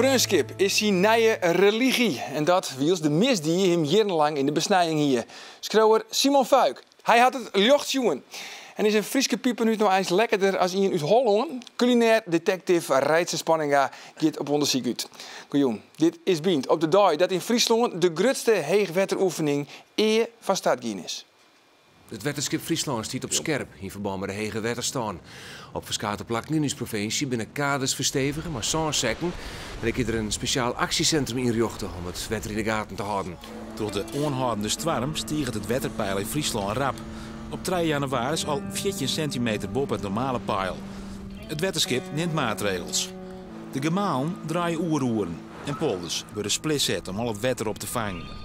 Vreunskip is zijn nieuwe religie. En dat wiels de mis die hem jarenlang in de besnijing hier. Schreeuwer Simon Fuik. Hij had het licht jongen. En is een Frieske pieper nu nog eens lekkerder als in uit Holland. Culinair detective Reitse Spanninga gaat op onderzoek uit. Goejoen, dit is Bient op de dag dat in Friesland de grootste heegwetteroefening eer van start gaan is. Het wetterskip Friesland stiet op scherp in verband met de hege wetterstaan. Op verschillende plekken in de provincie binnen kaders verstevigen, maar sans zekken. En ik heb er een speciaal actiecentrum inrichten om het wetter in de gaten te houden. Door de onhoudende storm stijgt het wetterpeil in Friesland rap. Op 3 januari is al 14 centimeter boven het normale peil. Het wetterskip neemt maatregels. De gemalen draaien oeroeren en polders worden split om al het wetter op te vangen.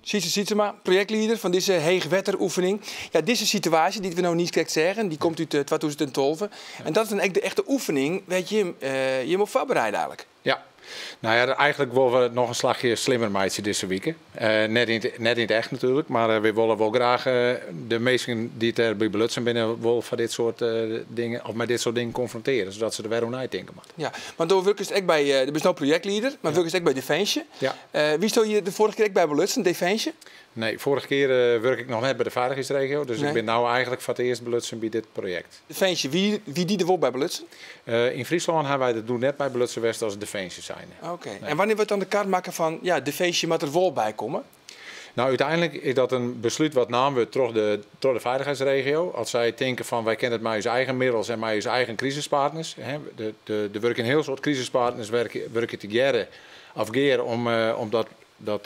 Sietse Sietsema, projectleider van deze heegwetteroefening. Ja, deze situatie die we nou niet correct zeggen, die komt uit 2012. Ja. En dat is dan echt de echte oefening, weet je moet voorbereiden eigenlijk. Ja. Nou ja, eigenlijk willen we nog een slagje slimmer maken deze week. Net in het echt natuurlijk, maar we willen wel graag de mensen die het erbij belutsen binnen wel van dit soort dingen, of met dit soort dingen confronteren, zodat ze er weer aan denken. Ja, want dan werk je ook bij, je bent nou projectleider, maar werk je ook bij Defensie. Ja. Wie stond je de vorige keer ook bij belutsen, Defensie? Nee, vorige keer werk ik nog net bij de veiligheidsregio, dus ik ben nou eigenlijk voor het eerst belutsen bij dit project. Defensie, wie die er wel bij belutsen? In Friesland hebben wij dat doen net bij belutsen West als Defensie zijn. Oké. Nee. En wanneer wordt dan de kaart maken van ja, Defensie moet er wel bij komen? Nou, uiteindelijk is dat een besluit wat namen we door de veiligheidsregio. Als zij denken van wij kennen het met onze eigen middels en met onze eigen crisispartners. Er werken een heel soort crisispartners werken together of gear omdat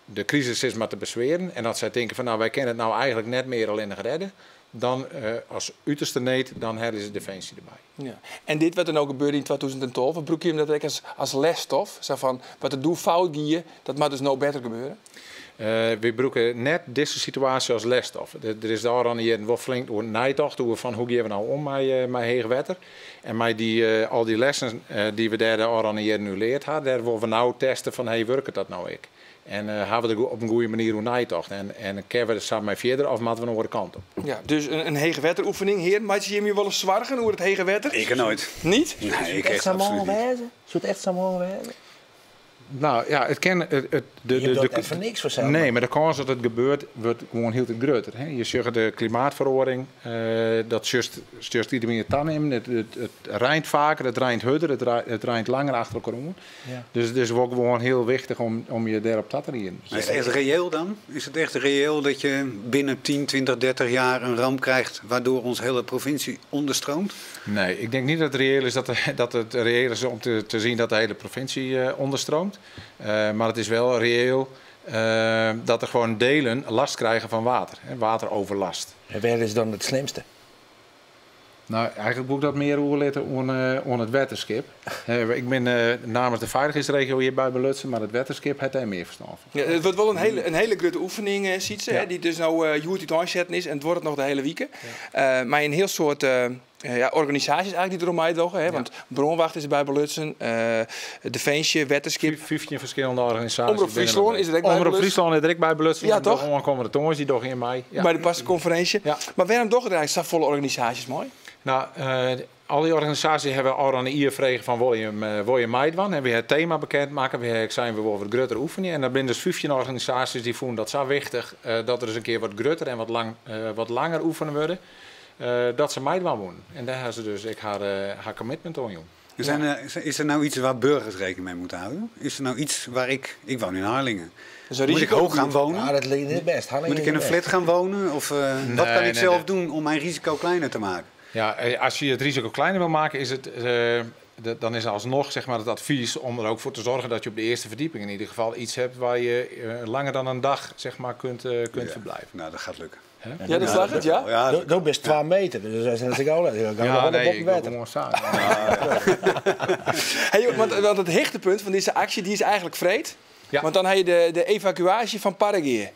de crisis is maar te bezweren. En als zij denken van nou wij kennen het nou eigenlijk net meer alleen nog redden. Dan als uiterste need, dan hebben ze Defensie erbij. Ja. En dit wat er nou gebeurde in 2012, broek je hem dat als lesstof? Zo van, wat er doet fout je, dat moet dus nou beter gebeuren? We broeken net deze situatie als lesstof. Er is daar dan hier wel flink door nijtocht van hoe gaan we nou om met heegwetter. En met al die lessen die we daar al hier nu leerd hadden, daar willen we nou testen van hey, werkt dat nou ik? En hebben we er op een goede manier hoe nijtocht. En kunnen we er samen mee verder of moeten we nog de kant op? Ja, dus een heegwetteroefening. Heer, maak je je wel eens zwargen over het heegwetter? Ik nooit. Niet? Nee, ik echt absoluut niet. Zou het echt zo mogen wezen? Nou ja, het kan. Je doet even niks voor zelf. Nee, maar de kans dat het gebeurt, wordt gewoon heel te groter. Je zegt de klimaatverandering, dat stuurt iedereen het tan in. Het rijnt vaker, het rijnt harder, het rijnt langer achter elkaar om. Ja. Dus het is ook gewoon heel wichtig om je daarop te richten. Maar is het echt reëel dan? Is het echt reëel dat je binnen 10, 20, 30 jaar een ramp krijgt waardoor onze hele provincie onderstroomt? Nee, ik denk niet dat het reëel is dat het reëel is om te zien dat de hele provincie onderstroomt. Maar het is wel reëel dat er gewoon delen last krijgen van water. Wateroverlast. En waar is dan het slimste? Nou, eigenlijk moet ik dat meer overletten aan het wetterskip. Ik ben namens de veiligheidsregio hier bij belutsen, maar het wetterskip heeft daar meer verstand van. Ja, het wordt wel een hele grote oefening, Sietse, ja. Die dus nou het aanzetten is en het wordt het nog de hele week. Ja. Maar een heel soort organisaties eigenlijk die erom uitdogen. Ja. Want Bronwacht is erbij belutsen, Defensie, wetterskip. 15 verschillende organisaties. Omroep Friesland is er ook bij belutsen. Omroep Friesland is er ook bij belutsen. Ja, toch? De komende tongens die toch in mei. Ja. Bij de pasconferentie. Ja. Maar waarom toch eigenlijk zo volle organisaties mooi? Nou, al die organisaties hebben al aan de IR vregen van wil je meidwan. En we het thema bekendmaken. We zijn we over grotere oefeningen. En dan zijn dus 15 organisaties die voelen dat zo wichtig dat er eens een keer wat groter en wat langer oefenen worden. Dat ze meidwan wonen. En daar hebben ze dus haar commitment aan, jong. Is er nou iets waar burgers rekening mee moeten houden? Is er nou iets waar ik woon in Harlingen. Moet ik hoog gaan wonen? Ja, dat ligt niet best. Moet ik in een flat gaan wonen? Of wat kan ik zelf doen om mijn risico kleiner te maken? Ja, als je het risico kleiner wil maken, dan is alsnog zeg maar, het advies om er ook voor te zorgen dat je op de eerste verdieping in ieder geval iets hebt waar je langer dan een dag zeg maar, kunt verblijven. Nou, dat gaat lukken. Ja, dat slaat het, ja? Ja, dat best 2 meter, dus dat is natuurlijk al. Ja, nee, ik wil gewoon staan. Hey, want het hechtepunt van deze actie die is eigenlijk vreed. Ja. Want dan heb je de evacuatie van Paraguay.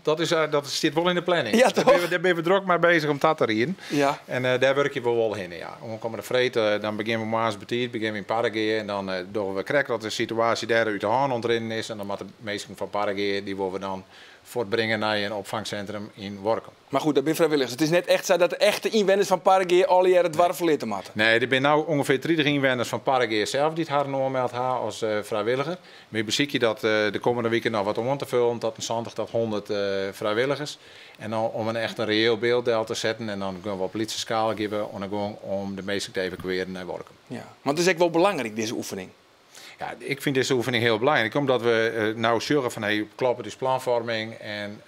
Dat zit wel in de planning. Ja, toch? Daar ben we druk mee bezig om dat te rijden. Ja. En daar werk je wel heen. Ja. Dan komen de vreten, dan beginnen we Maas Betiet, beginnen we in Paraguay. En dan doen we krijgen dat de situatie daar uit de hand ontrennen is. En dan met de mensen van Paraguay, die willen we dan voor het brengen naar een opvangcentrum in Workum. Maar goed, dat ben vrijwilligers. Het is net echt zo dat de echte inwoners van Parageer al jaren het dwarf verlitten moeten. Nee, er zijn nu ongeveer 30 inwoners van Parageer zelf die het haar aangemeld hebben als vrijwilliger. Maar beziek je dat de komende weken nog wat om te vullen, tot een 70 tot 100 vrijwilligers. En dan om een echt een reëel beeld te zetten en dan gaan we op politie-schaal geven en dan gewoon om de meesten te evacueren naar Workum. Ja, want het is echt wel belangrijk, deze oefening. Ja, ik vind deze oefening heel belangrijk, omdat we nou zorgen van hey, klopt, het is planvorming en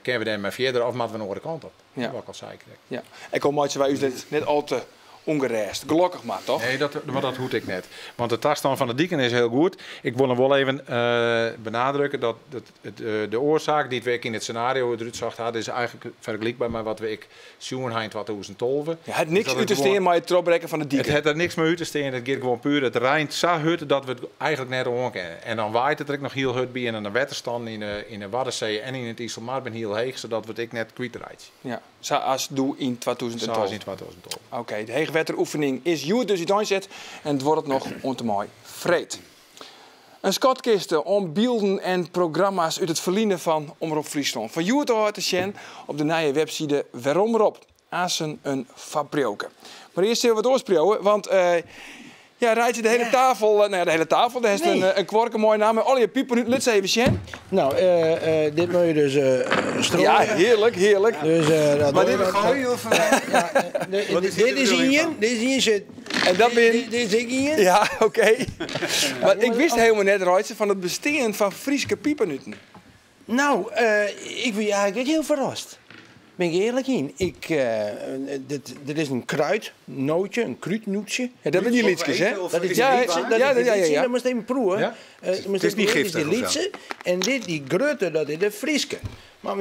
kunnen we daar maar verder of moeten we een andere kant op. Ja. Dat wil ik al zeker. Ja. Ik kom uit wij u dit net al te ongereisd. Gelukkig maar, toch? Nee, maar dat hoed ik net. Want de toestand van de dieken is heel goed. Ik wil hem wel even benadrukken dat de oorzaak die we in het scenario eruit zag hadden, is eigenlijk vergelijkbaar met wat we zien in 2012. Je had niks uit te steken maar het trobrekken van de dieken. Het had er niks meer uit te steken. Het gaat gewoon puur het rijnt zo hut dat we het eigenlijk net gewoon kennen. En dan waait het er ook nog heel hut bij en de waterstand in de Waddenzee en in het IJsselmaar ben heel heeg, zodat we het ik net kwijtraait. Ja, zoals doe in 2012. Zoals in 2012. Oké, de heegwetteroefening is juist dus iets aanzet en het wordt nog ontemooi vreed. Een schatkiste om beelden en programma's uit het verliezen van Omroep Friesland. Van juist te zien op de nieuwe website Waarom Assen een fabrioke. Maar eerst even wat oorspreken, want ja, rijd je de hele tafel, de hele tafel, daar is een kwarken mooi naam. Al je piepen, let's even zien. Nou, dit moet je dus strooien. Ja, heerlijk, heerlijk. Dus, Maar dit dit is hier zit. En dat ben... Dit is ik hier. Ja, oké. Maar ik wist helemaal net, Royce, van het bestaan van Frieske piepenuten. Nou, ik ben eigenlijk heel verrast. Ben ik eerlijk in. Dit is een kruidnootje, een kruidnootje. Ja, dat ben die liedjes, hè? Dat is ja, Dat moest even proeven. Ja? Het is niet giftig die liedje. En dit, die grutte, dat is de Frieske. Maar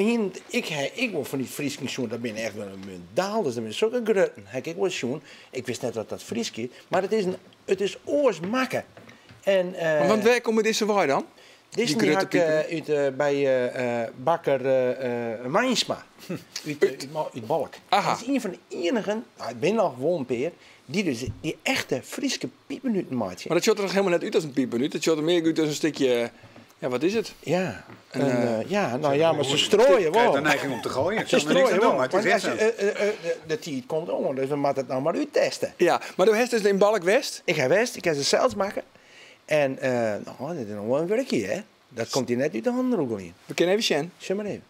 ik wil van die Frieske zoen, dat ben echt wel een daal. Dus dat is zulke grutten. Ik wil zoen. Ik wist net dat dat Frieske is. Maar het is oorsmakken. En, Want waar komen deze waar dan? Dit had bij bakker Mijnsma uit Balk. Aha. Dat is een van de enigen, ik ben nog gewoon een peer, die echte Frieske piepenuten maakt. Maar dat shot er nog helemaal net uit als een piepenut. Dat shot er meer uit als een stukje... Ja, wat is het? Ja, maar ze strooien wel. De neiging om te gooien. Ze strooien wel. Maar het is echt zo. De tijd komt om, dus we moeten het nou maar uittesten. Ja, maar du hebt dus in Balk West. Ik ga West, ik ga ze zelfs maken. En dit is nog wel een werkje, hè. Dat komt hier net uit de handen in. We kunnen even zien. Zeg maar even.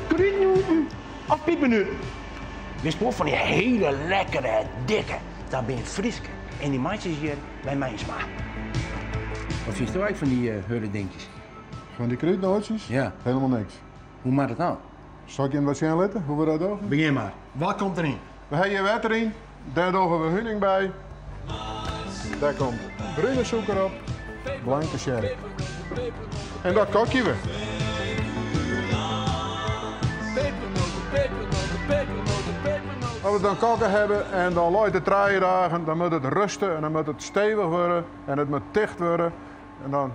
Kruidnoten of piepennoten? Dit is van die hele lekkere, dikke. Dat ben Frieske. En die maatjes hier bij Mijnsma. Wat vind je eigenlijk van die hurre dingetjes? Van die kruidnootjes? Ja. Helemaal niks. Hoe maakt het nou? Zal ik je wat zien letten, hoe we dat doen? Begin maar. Wat komt erin? We hebben hier water in, daar doen we hunning bij. Daar komt bruine suiker op, blanke sherry. En dat koken we. Als we het dan koken hebben en dan laat het 3 dagen, dan moet het rusten en dan moet het stevig worden en het moet dicht worden. En dan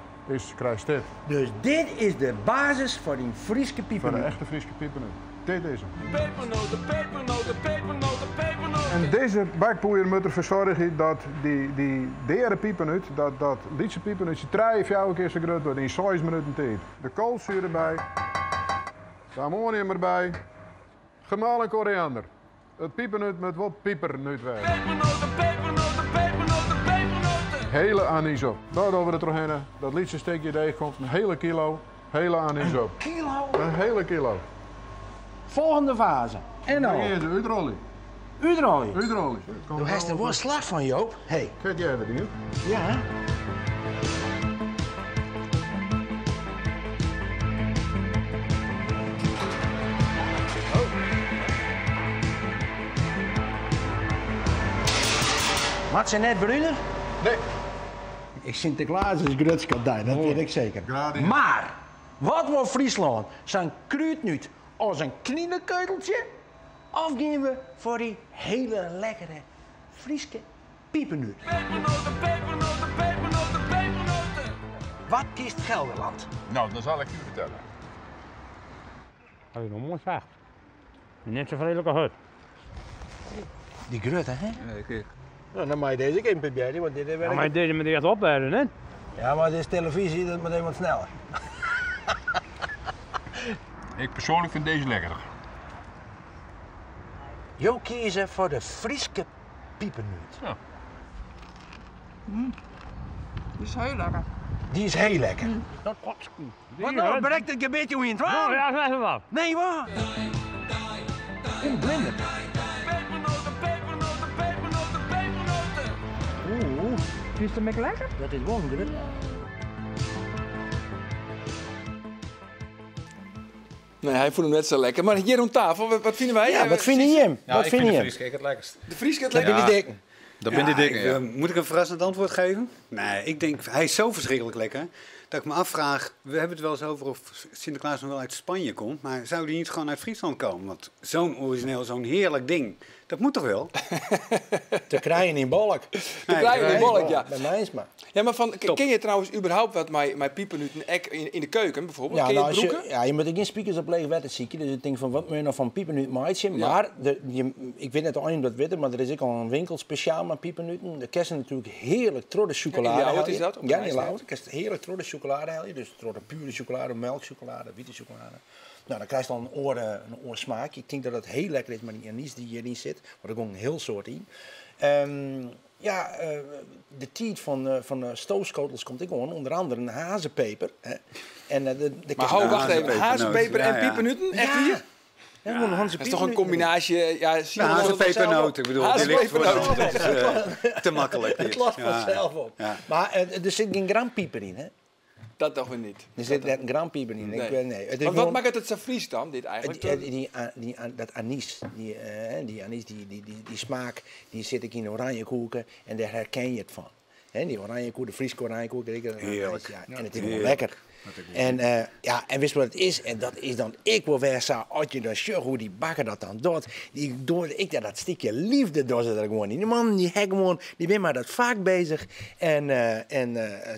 krijg je dit. Dus dit is de basis voor die Frieske Voor piepennoot. de echte Frieske piepennoot. Dit is hem. Pepernoten, pepernoten, pepernoten, pepernoten. En deze bakpoeier moet ervoor zorgen dat die derde piepennoot, dat lietse piepennootje 3 of 4 keer zo groot wordt in 6 minuten tijd. De koolzuur erbij, de ammonium erbij, gemalen koriander. Het piepennoot moet wat piepernoot zijn. Pepernoten, pepernoten, pepernoten, pepernoten. Hele anis op. Daar doen we er doorheen. Dat lietse steekje deeg komt een hele kilo, hele anis op. Kilo. Een hele kilo. Volgende fase. En Dan dan? is de uitrolling. Uiterolie. Uitrolling. Du hebt er wel slag van, Joop. Hey. Kijk jij dat hier? Ja. Wat zijn net bruiner? Nee. Ik Sinterklaas is grutskaptein, dat weet ik zeker. Graag. Maar, wat wil Friesland? Zijn kruidnoot als een kniedenkeuteltje? Of gaan we voor die hele lekkere Frieske piepennoot? Pepernoten, pepernoten, pepernoten, pepernoten. Wat kiest Gelderland? Nou, dan zal ik u vertellen. Dat is een mooi vacht. Net zo vredelijke hut. Die grutte, hè? Ja, kijk. Nou, dan mag je deze geen proberen, want dit werkt. Maar deze moet echt opwerken, hè? Ja, maar dit is televisie, dat moet even wat sneller. Ik persoonlijk vind deze lekkerder. Jo kiezen voor de Frieske piepernoot. Ja. Die is heel lekker. Die is heel lekker. Wat nou, bereikt het gebedje hoe je in het waar? Ja, zeg maar. Nee, waar? In blinde. Pepernoten, pepernoten, pepernoten, pepernoten. Oeh, Is het met lekker? dat is wonderlijk. Nee, hij vond hem net zo lekker. Maar hier om tafel, wat vinden wij? Ja, wat vind je hem? Ja, Wat ik vind vind je de hem? Frieske het lekkerst. De Frieske het Dat lekker. ben je dikken. Dat ben die dikke, ja. Moet ik een verrassend antwoord geven? Nee, ik denk, hij is zo verschrikkelijk lekker. Dat ik me afvraag, we hebben het wel eens over of Sinterklaas nog wel uit Spanje komt. Maar zou die niet gewoon uit Friesland komen? Want zo'n origineel, zo'n heerlijk ding, dat moet toch wel? Te krijgen in balk. Te krijgen in balk, ja. Bij mij is maar. Ja, maar ken je trouwens überhaupt wat mijn piepernoten in de keuken bijvoorbeeld? Ja, ken je nou, het als broeken? je moet er geen speakers op leggen, werd het ziekje. Dus ik denk van, wat moet je nou van piepernoot maaien? Maar, ik weet net al om dat weten, maar er is ook al een winkel speciaal met piepernoten. De kerst natuurlijk heerlijk trode chocolade. Ja, oud is dat? Ja, heel oud. Kerst heerlijk trode chocolade haal je. Dus trode pure chocolade, melkchocolade, witte chocolade. Nou, dan krijg je dan een oor smaak. Ik denk dat het heel lekker is, maar die anis die hierin zit, maar er komt een heel soort in. De tiet van stoofschotels komt ik gewoon, onder andere een hazenpeper. Hè. En, Maar hou, wacht even. Hazenpeper en piepernoten? Echt hier? Ja, gewoon Dat is toch een combinatie? Ja, Hazenpepernoten, ik bedoel, die ligt voor Hazenpepernoten. dat is te makkelijk. Het lost vanzelf op. Ja. Maar er zit geen gram pieper in, hè? Dat toch weer niet. Er zit net een gram pieper in. Nee. Nee. Het is Maar wat gewoon- maakt het zo Fries dan, dit eigenlijk? dat anis, die anis, die smaak, die zit ik in oranje koeken en daar herken je het van. Hè, die oranje koek, de Friese oranje koek, Heerlijk. ja, en het is gewoon lekker. En wist wat het is? En dat is dan ik wel weer zo, als je dan zag hoe die bakker dat dan doet, ik dat stukje liefde door ze er gewoon in. Die man die hek gewoon, die ben maar dat vaak bezig en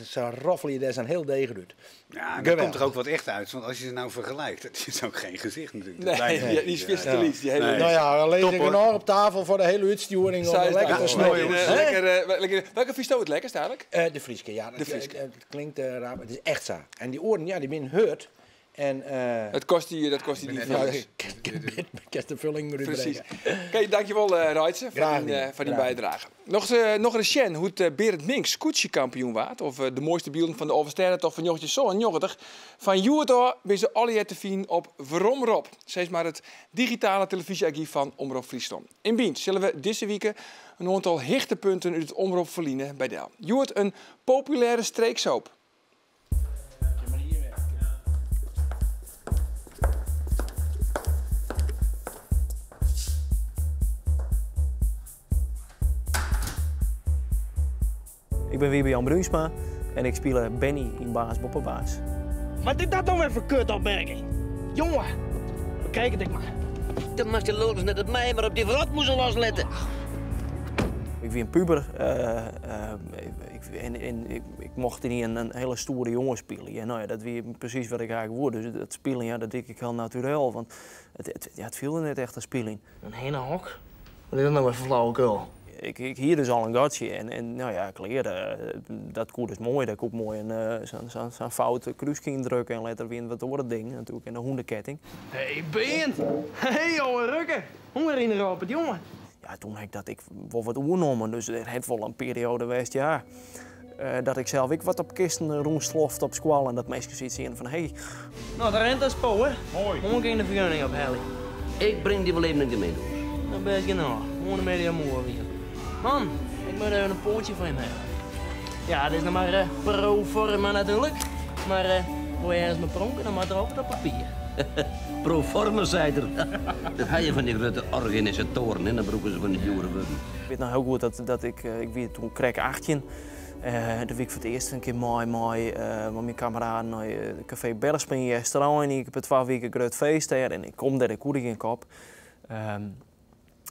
zo roffel je daar zo'n heel degen doet. Ja, daar komt er ook wat echt uit. Want als je ze nou vergelijkt, dat is ook geen gezicht natuurlijk. Dat Nee, lijkt niet. die is fiscalies. Die hele Nee. Nou ja, dan lees Top, ik hoor. nog op tafel voor de hele uitsturing om lekker te snijden. Welke vis het lekkerst eigenlijk? De Frieske, ja. De Frieske. Het klinkt raar, maar het is echt zo. En die oren, ja, die zijn hut. En Dat kost die niet veel. ik kan de vulling erin Precies. brengen. Oké, dankjewel Reitse Graag voor die gedaan. bijdrage. Nog een recent hoe het Berend Minks scootje-kampioen waard. Of de mooiste beelden van de Oversterrentocht van Jochtje Sol en Jochtig. Van Juwetoor ben ze alle te zien op Vromrop. Steeds maar het digitale televisiearchief van Omroep Friesland. In Biens zullen we deze week een aantal hichtepunten uit het Omroep verliezen bij Del. Juwet een populaire streeksoap. Ik ben weer Jan Bruinsma en ik speel Benny in Baas Boppenbaas. Wat is dat dan weer voor kutopmerking? Jongen, bekijk het ik maar. Dan mag je lullen net het mij maar op die verrot moesten losletten. Ik was een puber ik mocht niet een hele stoere jongen spelen. En nou ja, dat was precies wat ik eigenlijk word. Dus dat spelen, ja, dat deed ik heel natuurlijk. Want het viel er net echt een spelen. Een hele hok? Wat is dat nou weer voor flauwekul? Ik hier dus al een gatje en nou ja, kleren, dat koer is mooi. Dat ik ook mooi zo'n foute kruisje drukken en later weer wat door het ding natuurlijk. En de hoendenketting. Hey, Beent! Hey, jongen, rukken! Honger in de het jongen. Ja, toen heb ik dat ik wel wat oernomen, dus het heeft wel een periode geweest, ja. Dat ik zelf wat op kisten roensloft op squal en dat mensen zoiets zien van hey. Nou, daar rent dat spo, hè? Mooi. Gewoon geen de vergunning op, Helly. Ik breng die wel even een gemeente. Dan ben je nou. Gewoon een media moe weer. Man, ik moet even een pootje van hem hebben. Ja, dit is nog maar pro forma natuurlijk. Maar wil je ergens met pronken, dan moet er altijd op papier. Pro forma, zei er. Dat had je van die grote organisatoren in de broeken ze van die jongeren. Ik weet nog heel goed dat ik weer toen kreeg 18. Dat ik voor het eerst een keer met mijn kameraden naar het café Bergspen in restaurant en ik heb het 2 weken groot feest daar en ik kom daar de koerig in kop.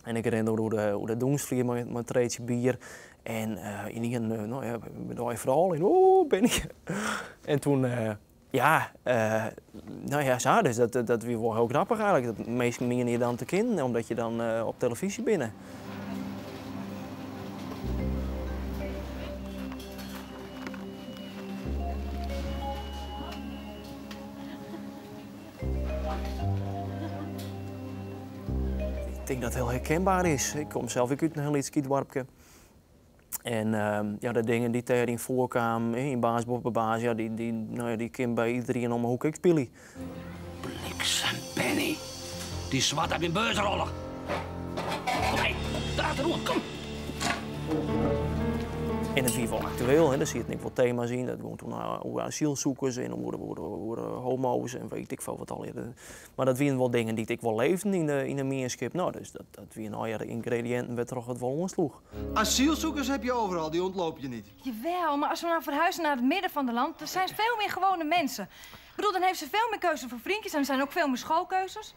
En ik ren door de Doensvlier met een treetje bier en in een nou ja, met vooral in ben ik. En toen nou ja, zo, dus dat weer wel heel grappig eigenlijk. Dat meestal meer je dan te kennen omdat je dan op televisie binnen. denk dat het heel herkenbaar is. Ik kom zelf ook uit een heel iets skiedwarpje. En de dingen die daarin voorkwamen in baas, ja, die kan bij iedereen om een hoek ik spelen. Bliksem Penny. Die zwart heb in beurtrollen. Kom mee, draad erop, kom. En het wie wel actueel, hè. Daar zie je het niet wat thema's in. Dat gewoon toen over asielzoekers en over homo's en weet ik veel wat al. Maar dat waren wel dingen die ik wel leefde in de meerschip. Nou, dus dat waren nou ja, de ingrediënten werd toch wat wel omsloeg. Asielzoekers heb je overal, die ontloop je niet. Jawel, maar als we nou verhuizen naar het midden van het land, dan zijn veel meer gewone mensen. Ik bedoel, dan heeft ze veel meer keuze voor vriendjes en er zijn ook veel meer schoolkeuzes.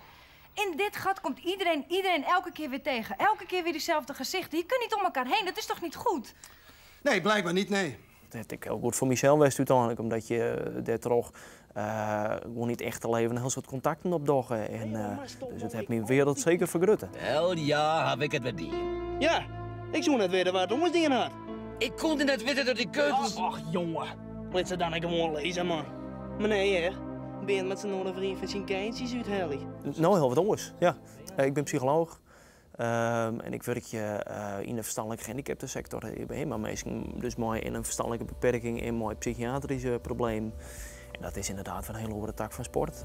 In dit gat komt iedereen elke keer weer tegen. Elke keer weer diezelfde gezichten. Je kunt niet om elkaar heen, dat is toch niet goed? Nee, blijkbaar niet, nee. Dat heb ik heel goed voor mezelf wist uiteindelijk, omdat je daar toch gewoon niet echt te leven een heel soort contacten opdoggen. En dus het heeft mijn wereld zeker vergrutten. Wel ja, heb ik het met die. Ja, ik zou net weten waar het om dingen had. Ik kon net weten dat die keuzes... Ach, jongen. Laat ze dan gewoon lezen, man. Maar nee, hè. Ben je met z'n een vriend van zijn kindjes uithalen? Nou, heel wat anders, ja. Ik ben psycholoog. En ik werk in de verstandelijke gehandicaptensector. Ik ben helemaal meestal dus mooi in een verstandelijke beperking en mooi psychiatrische probleem. En dat is inderdaad van een hele andere tak van sport.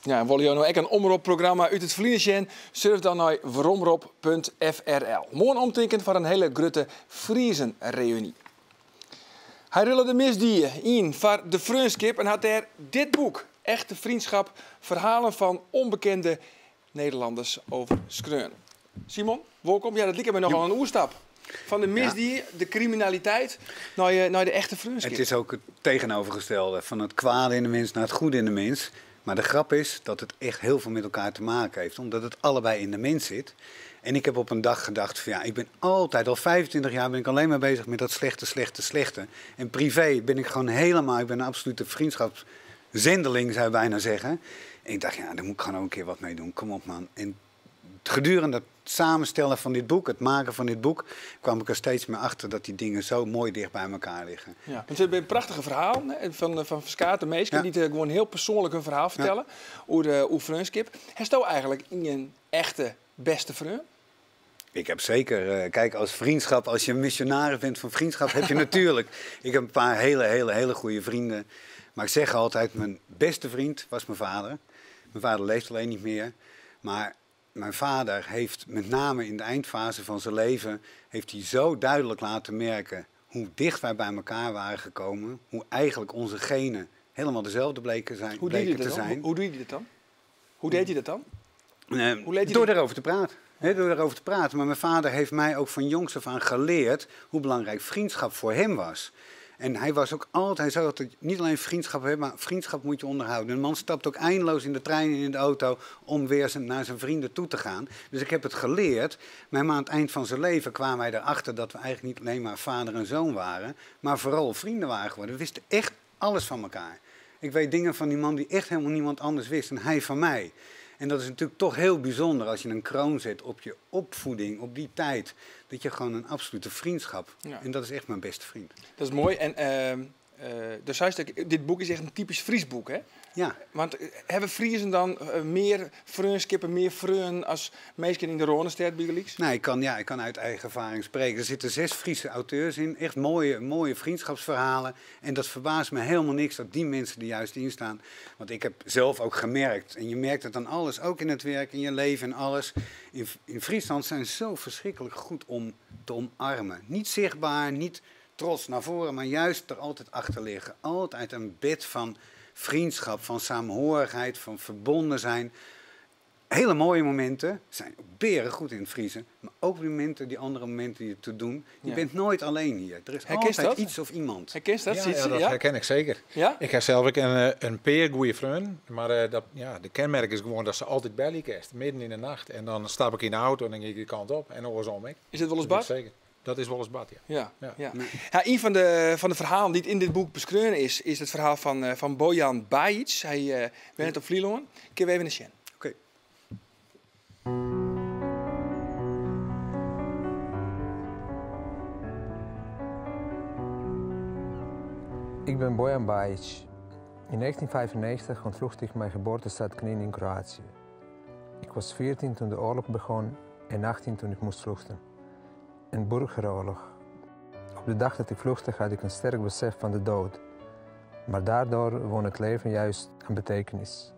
Ja, en wil je nou ook een omroepprogramma uit het verliezen? Surf dan naar veromrop.frl. Mooi omtekend voor een hele grote Friesenreunie. Hij rulle de misdieren in voor de Vriendschap en had daar dit boek. Echte vriendschap, verhalen van onbekende Nederlanders over Skreun. Simon, welkom. Ja, dat lijkt me nogal een oerstap. Van de misdier, de criminaliteit, naar de echte vriendschap. Het is ook het tegenovergestelde. Van het kwade in de mens naar het goede in de mens. Maar de grap is dat het echt heel veel met elkaar te maken heeft. Omdat het allebei in de mens zit. En ik heb op een dag gedacht van ja, ik ben altijd, al 25 jaar ben ik alleen maar bezig met dat slechte. En privé ben ik gewoon helemaal, ik ben een absolute vriendschapszendeling zou je bijna zeggen. En ik dacht ja, daar moet ik gewoon ook een keer wat mee doen, kom op man. En gedurende het samenstellen van dit boek, het maken van dit boek, kwam ik er steeds meer achter dat die dingen zo mooi dicht bij elkaar liggen. Ja, want we hebben een prachtige verhaal van Verskaat de Meesken, die gewoon heel persoonlijk een verhaal vertellen over vriendschap. Heeft jou eigenlijk in een echte beste vriend? Ik heb zeker, kijk, als vriendschap, als je een missionaris bent van vriendschap, heb je natuurlijk. Ik heb een paar hele goede vrienden. Maar ik zeg altijd, mijn beste vriend was mijn vader. Mijn vader leeft alleen niet meer. Maar mijn vader heeft met name in de eindfase van zijn leven, heeft hij zo duidelijk laten merken hoe dicht wij bij elkaar waren gekomen. Hoe eigenlijk onze genen helemaal dezelfde bleken te zijn. Hoe doe je dat dan? Hoe deed je dat dan? Door erover te praten. Door erover te praten. Maar mijn vader heeft mij ook van jongs af aan geleerd hoe belangrijk vriendschap voor hem was. En hij was ook altijd, hij zei altijd, niet alleen vriendschap hebben, maar vriendschap moet je onderhouden. Een man stapt ook eindeloos in de trein en in de auto om weer naar zijn vrienden toe te gaan. Dus ik heb het geleerd. Maar aan het eind van zijn leven kwamen wij erachter dat we eigenlijk niet alleen maar vader en zoon waren, maar vooral vrienden waren geworden. We wisten echt alles van elkaar. Ik weet dingen van die man die echt helemaal niemand anders wist en hij van mij. En dat is natuurlijk toch heel bijzonder als je een kroon zet op je opvoeding, op die tijd. Dat je gewoon een absolute vriendschap. Ja. En dat is echt mijn beste vriend. Dat is mooi. En dus dit boek is echt een typisch Fries boek, hè? Ja. Want hebben Friesen dan meer vriendskippen, meer vrienden als meestal in de Ronenstad Bigelieks? Nee, ik kan uit eigen ervaring spreken. Er zitten 6 Friese auteurs in. Echt mooie vriendschapsverhalen. En dat verbaast me helemaal niks dat die mensen er juist in staan. Want ik heb zelf ook gemerkt. En je merkt het aan alles, ook in het werk, in je leven en alles. In Friesland zijn ze zo verschrikkelijk goed om te omarmen. Niet zichtbaar, niet trots naar voren, maar juist er altijd achter liggen. Altijd een bed van vriendschap, van saamhorigheid, van verbonden zijn. Hele mooie momenten, zijn beren goed in het Friese, maar ook die andere momenten die ertoe doen. Je bent nooit alleen hier. Er is altijd iets of iemand. Herkent dat? Ja, dat herken ik zeker. Ja? Ik heb zelf ook een peer goede vriend, maar de kenmerk is gewoon dat ze altijd bellen kerst, midden in de nacht. En dan stap ik in de auto en dan ga ik die kant op en andersom ik. Is het wel eens bad? Zeker. Dat is wel eens bad, ja. Ja, een van de verhalen die in dit boek beschreven is het verhaal van Bojan Bajic. Hij werkt op Vlieland. Kun je even een zien? Oké. Ik ben Bojan Bajic. In 1995 ontvluchtte ik mijn geboortestad Knin in Kroatië. Ik was 14 toen de oorlog begon en 18 toen ik moest vluchten. Een burgeroorlog. Op de dag dat ik vluchtte had ik een sterk besef van de dood. Maar daardoor won het leven juist aan betekenis.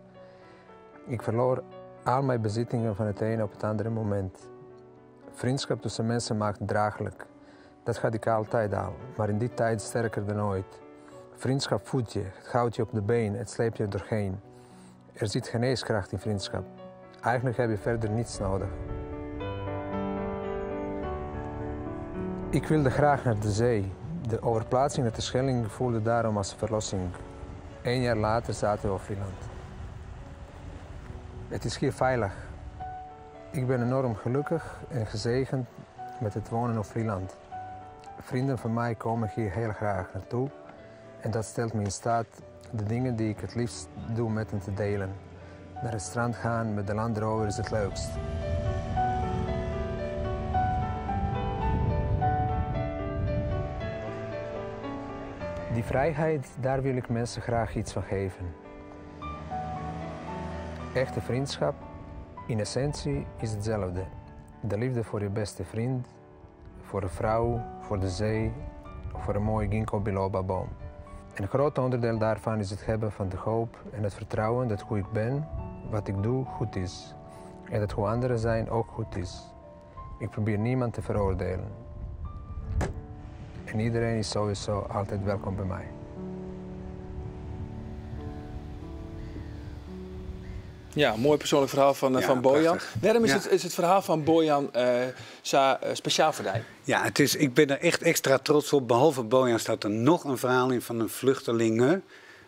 Ik verloor al mijn bezittingen van het ene op het andere moment. Vriendschap tussen mensen maakt draaglijk. Dat had ik altijd al, maar in die tijd sterker dan ooit. Vriendschap voedt je, het houdt je op de been, het sleept je doorheen. Er zit geneeskracht in vriendschap. Eigenlijk heb je verder niets nodig. Ik wilde graag naar de zee. De overplaatsing naar de Schelling voelde daarom als verlossing. 1 jaar later zaten we op Vlieland. Het is hier veilig. Ik ben enorm gelukkig en gezegend met het wonen op Vlieland. Vrienden van mij komen hier heel graag naartoe. En dat stelt me in staat de dingen die ik het liefst doe met hen te delen. Naar het strand gaan met de Land Rover is het leukst. Die vrijheid, daar wil ik mensen graag iets van geven. Echte vriendschap, in essentie, is hetzelfde. De liefde voor je beste vriend, voor een vrouw, voor de zee, of voor een mooie ginkgo biloba boom. Een groot onderdeel daarvan is het hebben van de hoop en het vertrouwen dat hoe ik ben, wat ik doe, goed is. En dat hoe anderen zijn ook goed is. Ik probeer niemand te veroordelen. En iedereen is sowieso altijd welkom bij mij. Ja, een mooi persoonlijk verhaal van Bojan. Waarom is het verhaal van Bojan speciaal voor jou? Ja, ik ben er echt extra trots op. Behalve Bojan staat er nog een verhaal in van een vluchtelinge.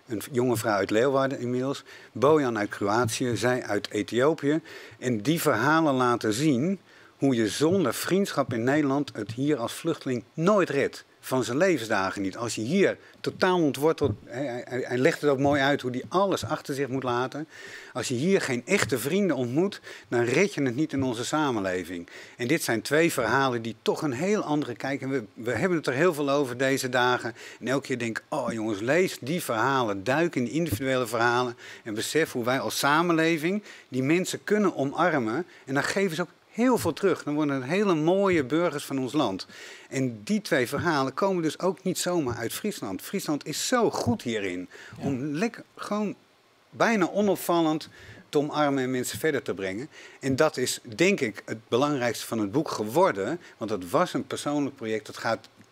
Een jonge vrouw uit Leeuwarden inmiddels. Bojan uit Kroatië, zij uit Ethiopië. En die verhalen laten zien hoe je zonder vriendschap in Nederland het hier als vluchteling nooit redt. Van zijn levensdagen niet. Als je hier totaal ontwortelt, hij legt het ook mooi uit hoe hij alles achter zich moet laten. Als je hier geen echte vrienden ontmoet, dan red je het niet in onze samenleving. En dit zijn 2 verhalen die toch een heel andere kijk. En we hebben het er heel veel over deze dagen. En elke keer denk ik, oh jongens, lees die verhalen, duik in die individuele verhalen. En besef hoe wij als samenleving die mensen kunnen omarmen. En dan geven ze ook heel veel terug. Dan worden het hele mooie burgers van ons land. En die 2 verhalen komen dus ook niet zomaar uit Friesland. Friesland is zo goed hierin. Ja. Om lekker gewoon bijna onopvallend te omarmen en mensen verder te brengen. En dat is denk ik het belangrijkste van het boek geworden. Want het was een persoonlijk project.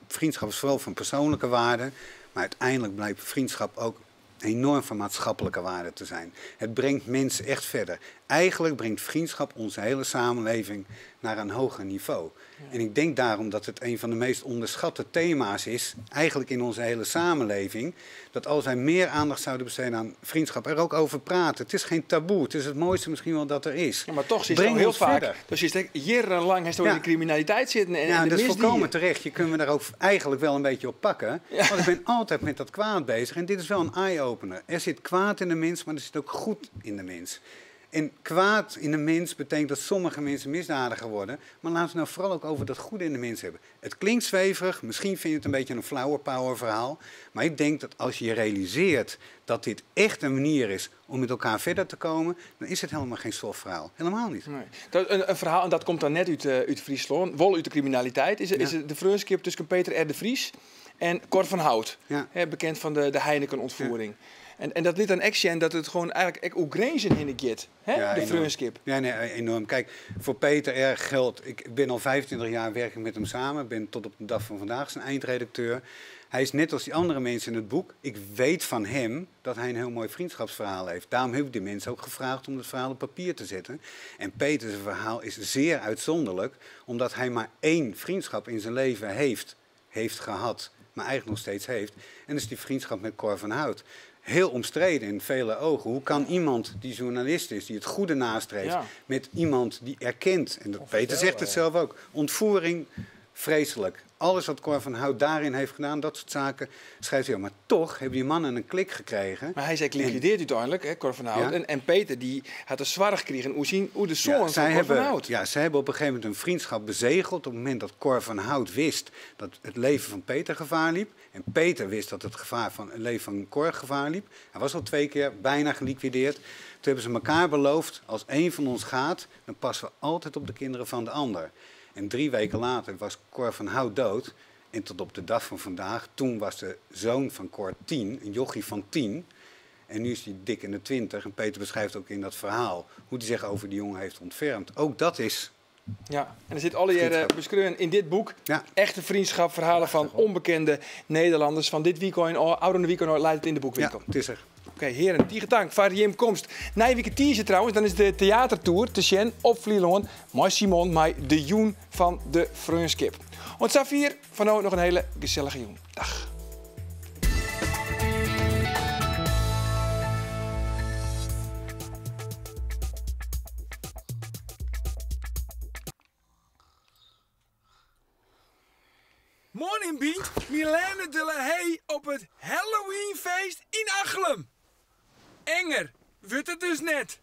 Vriendschap is vooral van persoonlijke waarde. Maar uiteindelijk blijkt vriendschap ook enorm van maatschappelijke waarde te zijn. Het brengt mensen echt verder. Eigenlijk brengt vriendschap onze hele samenleving naar een hoger niveau. Ja. En ik denk daarom dat het een van de meest onderschatte thema's is, eigenlijk in onze hele samenleving, dat als wij meer aandacht zouden besteden aan vriendschap, er ook over praten. Het is geen taboe, het is het mooiste misschien wel dat er is. Ja, maar toch is het heel vaak, verder. Dus je denkt, jarenlang heeft in de criminaliteit zitten. En dat is volkomen terecht. Je kunt me daar ook eigenlijk wel een beetje op pakken. Ja. Want ik ben altijd met dat kwaad bezig en dit is wel een eye-opener. Er zit kwaad in de mens, maar er zit ook goed in de mens. En kwaad in de mens betekent dat sommige mensen misdadiger worden. Maar laten we nou vooral ook over dat goede in de mens hebben. Het klinkt zweverig, misschien vind je het een beetje een flower power verhaal. Maar ik denk dat als je realiseert dat dit echt een manier is om met elkaar verder te komen, dan is het helemaal geen soft verhaal. Helemaal niet. Nee. Een verhaal, en dat komt dan net uit Friesland, wel uit de criminaliteit, is het de vriendschap tussen Peter R. de Vries en Cor van Hout. Ja. Bekend van de Heineken-ontvoering. Ja. En dat liet aan action dat het gewoon eigenlijk ook grenzen in de git, de vriendschap. Ja, nee, enorm. Kijk, voor Peter R. geldt, ik ben al 25 jaar werken met hem samen, ben tot op de dag van vandaag zijn eindredacteur. Hij is net als die andere mensen in het boek. Ik weet van hem dat hij een heel mooi vriendschapsverhaal heeft. Daarom heb ik die mensen ook gevraagd om het verhaal op papier te zetten. En Peters verhaal is zeer uitzonderlijk, omdat hij maar 1 vriendschap in zijn leven heeft gehad, maar eigenlijk nog steeds heeft. En dat is die vriendschap met Cor van Hout. Heel omstreden in vele ogen. Hoe kan iemand die journalist is, die het goede nastreeft, met iemand die erkent, en Peter zegt het zelf ook, ontvoering, vreselijk. Alles wat Cor van Hout daarin heeft gedaan, dat soort zaken, schrijft hij ook. Maar toch hebben die mannen een klik gekregen. Maar hij is liquideerd uiteindelijk, hè, Cor van Hout. Ja. En Peter die had een zwaar gekregen hoe de zoon van Cor van Hout. Ja, zij hebben op een gegeven moment een vriendschap bezegeld op het moment dat Cor van Hout wist dat het leven van Peter gevaar liep. En Peter wist dat het leven van Cor gevaar liep. Hij was al 2 keer bijna geliquideerd. Toen hebben ze elkaar beloofd, als één van ons gaat, dan passen we altijd op de kinderen van de ander. En 3 weken later was Cor van Hout dood. En tot op de dag van vandaag, toen was de zoon van Cor 10, een jochie van 10. En nu is hij dik in de 20. En Peter beschrijft ook in dat verhaal hoe hij zich over die jongen heeft ontfermd. Ook dat is... Ja, en er zit alle jaren beschreven in dit boek. Ja. Echte vriendschap, verhalen van onbekende Nederlanders. Van dit weekend, oude weekend, leidt het in de boekwinkel. Ja, het is er. Oké, heren, die gedankt voor je komst. Na je weekend trouwens, dan is de theatertour te zien op Vlieland. Met Simon, met de Joen van de Vreunskip. Want Safir, van nou nog een hele gezellige Joen. Dag. Morning Beat, Milene de la Haye op het Halloweenfeest in Achlem. Enger wordt het dus net.